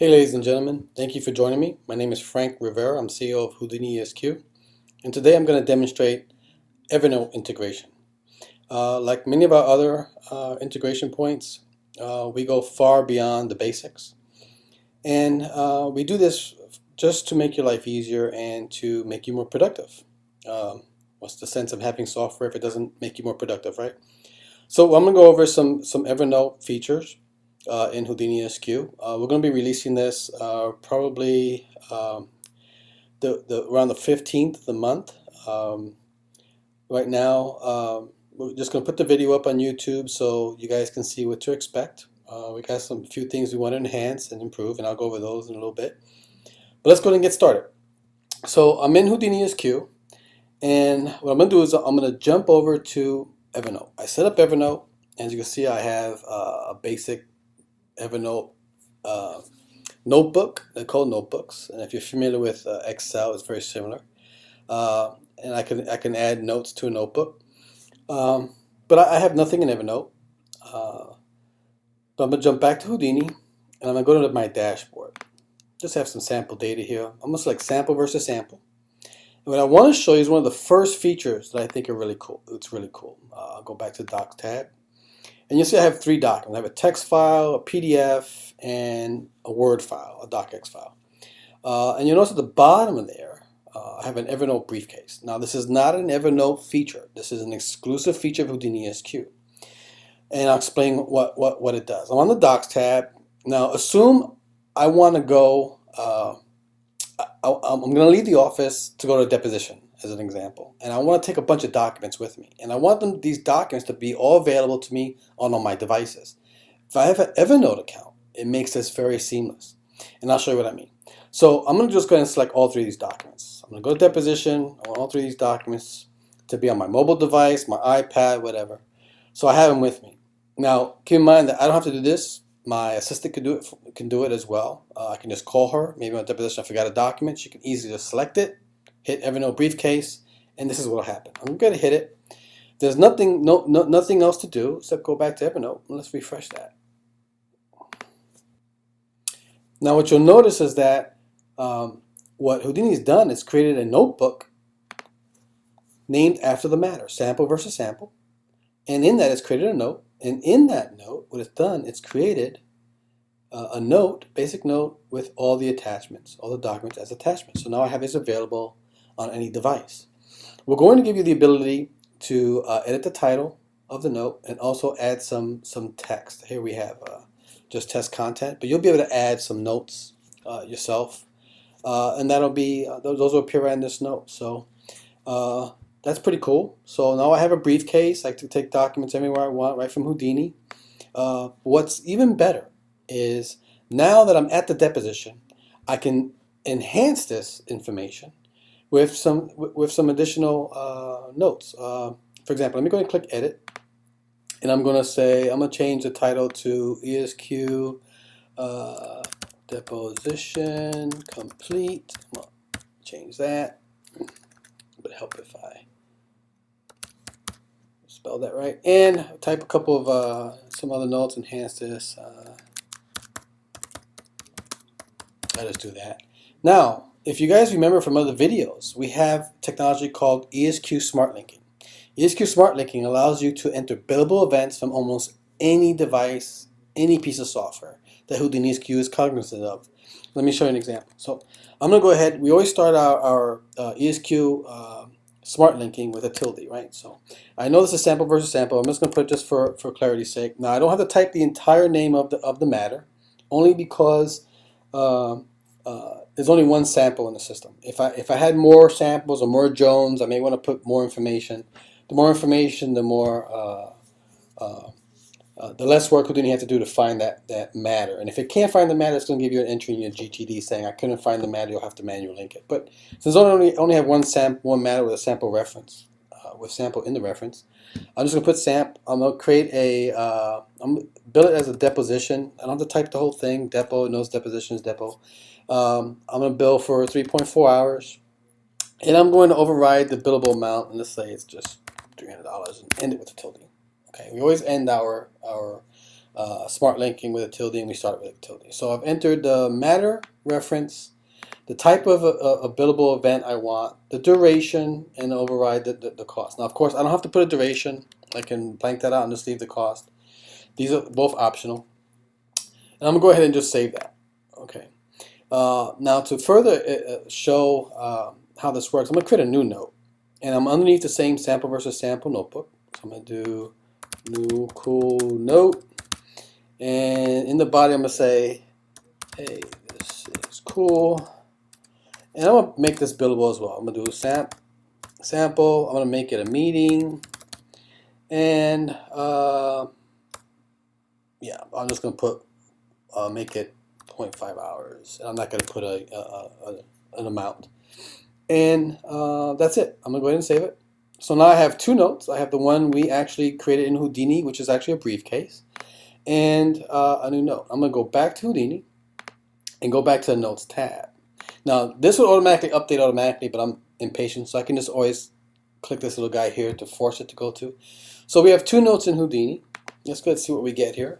Hey ladies and gentlemen, thank you for joining me. My name is Frank Rivera. I'm CEO of HoudiniEsq, and today I'm going to demonstrate Evernote integration. Like many of our other integration points, we go far beyond the basics, and we do this just to make your life easier and to make you more productive. What's the sense of having software if it doesn't make you more productive, right? So I'm going to go over some Evernote features in HoudiniEsq. We're going to be releasing this probably around the 15th of the month. Right now, we're just going to put the video up on YouTube so you guys can see what to expect. We got some few things we want to enhance and improve, and I'll go over those in a little bit. But let's go ahead and get started. So I'm in HoudiniEsq, and what I'm going to do is I'm going to jump over to Evernote. I set up Evernote. As you can see, I have a basic Evernote notebook. They're called notebooks, and if you're familiar with Excel, it's very similar. And I can add notes to a notebook. But I have nothing in Evernote. But I'm gonna jump back to Houdini, and I'm gonna go to my dashboard. Just have some sample data here. I'm gonna select sample versus sample. And what I want to show you is one of the first features that I think are really cool. It's really cool. I'll go back to the Docs tab. And you'll see I have three documents. I have a text file, a PDF, and a Word file, a docx file. And you'll notice at the bottom of there, I have an Evernote briefcase. Now, this is not an Evernote feature. This is an exclusive feature of HoudiniEsq. And I'll explain what it does. I'm on the Docs tab. Now, assume I want to go, I'm going to leave the office to go to a deposition, as an example, and I want to take a bunch of documents with me, and I want these documents to be all available to me on all my devices. If I have an Evernote account, it makes this very seamless, and I'll show you what I mean. So I'm going to just go ahead and select all three of these documents. I'm going to go to deposition. I want all three of these documents to be on my mobile device, my iPad, whatever. So I have them with me. Now, keep in mind that I don't have to do this. My assistant can do it as well. I can just call her. Maybe on deposition I forgot a document. She can easily just select it, hit Evernote briefcase, and this is what will happen. I'm going to hit it. There's nothing else to do except go back to Evernote. Let's refresh that. Now what you'll notice is that what Houdini's done is created a notebook named after the matter, sample versus sample. And in that it's created a note. And in that note, what it's done, it's created a note, basic note, with all the attachments, all the documents as attachments. So now I have this available on any device. We're going to give you the ability to edit the title of the note and also add some text. Here we have just test content, but you'll be able to add some notes yourself, and that'll be those will appear right in this note. So that's pretty cool. So now I have a briefcase. I can take documents anywhere I want, right from Houdini. What's even better is now that I'm at the deposition, I can enhance this information with some additional notes. For example, let me go ahead and click Edit, and I'm going to say I'm going to change the title to ESQ Deposition Complete. I'm going to change that. It would help if I spell that right, and type a couple of some other notes, enhance this. Let us do that. Now, if you guys remember from other videos, we have technology called ESQ SmartLinking. ESQ SmartLinking allows you to enter billable events from almost any device, any piece of software that HoudiniEsq is cognizant of. Let me show you an example. So I'm going to go ahead. We always start our ESQ SmartLinking with a tilde, right? So I know this is sample versus sample. I'm just going to put it just for clarity's sake. Now I don't have to type the entire name of the matter, only because there's only one sample in the system. If I had more samples or more Jones, I may want to put more information. The more information, the more the less work Houdini has to do to find that matter. And if it can't find the matter, it's going to give you an entry in your GTD saying I couldn't find the matter. You'll have to manually link it. But since I only have one matter with a sample reference, with sample in the reference, I'm just going to put samp. I'm going to create I'm going to build it as a deposition. I don't have to type the whole thing. Depo, it knows deposition is depo. I'm going to bill for 3.4 hours. And I'm going to override the billable amount, and let's say it's just $300 and end it with a tilde. Okay, we always end our smart linking with a tilde, and we start with a tilde. So I've entered the matter, reference, the type of a billable event I want, the duration, and override the cost. Now, of course, I don't have to put a duration. I can blank that out and just leave the cost. These are both optional. And I'm going to go ahead and just save that. Okay. Now, to further show how this works, I'm going to create a new note. And I'm underneath the same sample versus sample notebook. So I'm going to do new cool note. And in the body, I'm going to say, hey, this is cool. And I'm going to make this billable as well. I'm going to do a sample. I'm going to make it a meeting. And yeah, I'm just going to put, make it 0.5 hours. And I'm not going to put an amount. And that's it. I'm going to go ahead and save it. So now I have two notes. I have the one we actually created in Houdini, which is actually a briefcase, and a new note. I'm going to go back to Houdini and go back to the Notes tab. Now, this will automatically update automatically, but I'm impatient, so I can just always click this little guy here to force it to go to. So we have two notes in Houdini. Let's go and see what we get here.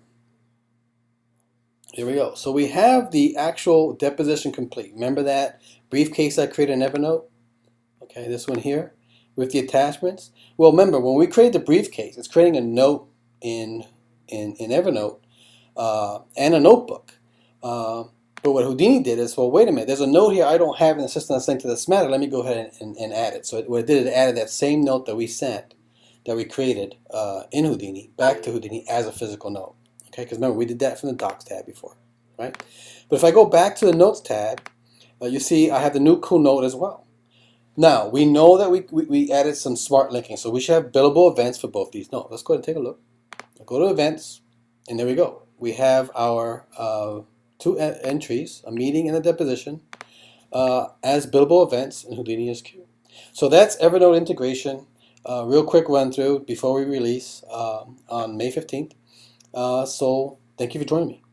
Here we go. So we have the actual deposition complete. Remember that briefcase I created in Evernote? Okay, this one here with the attachments. Well, remember, when we created the briefcase, it's creating a note in Evernote and a notebook. But what Houdini did is, well, wait a minute, there's a note here I don't have in the system that's linked to this matter. Let me go ahead and add it. So what it did, it added that same note that we sent, that we created in Houdini, back to Houdini as a physical note. Okay, because remember, we did that from the Docs tab before, right? But if I go back to the Notes tab, you see I have the new cool note as well. Now, we know that we added some smart linking, so we should have billable events for both these notes. Let's go ahead and take a look. I'll go to events, and there we go. We have our two entries, a meeting and a deposition, as billable events in HoudiniEsq. So that's Evernote integration. Real quick run through before we release on May 15th. So thank you for joining me.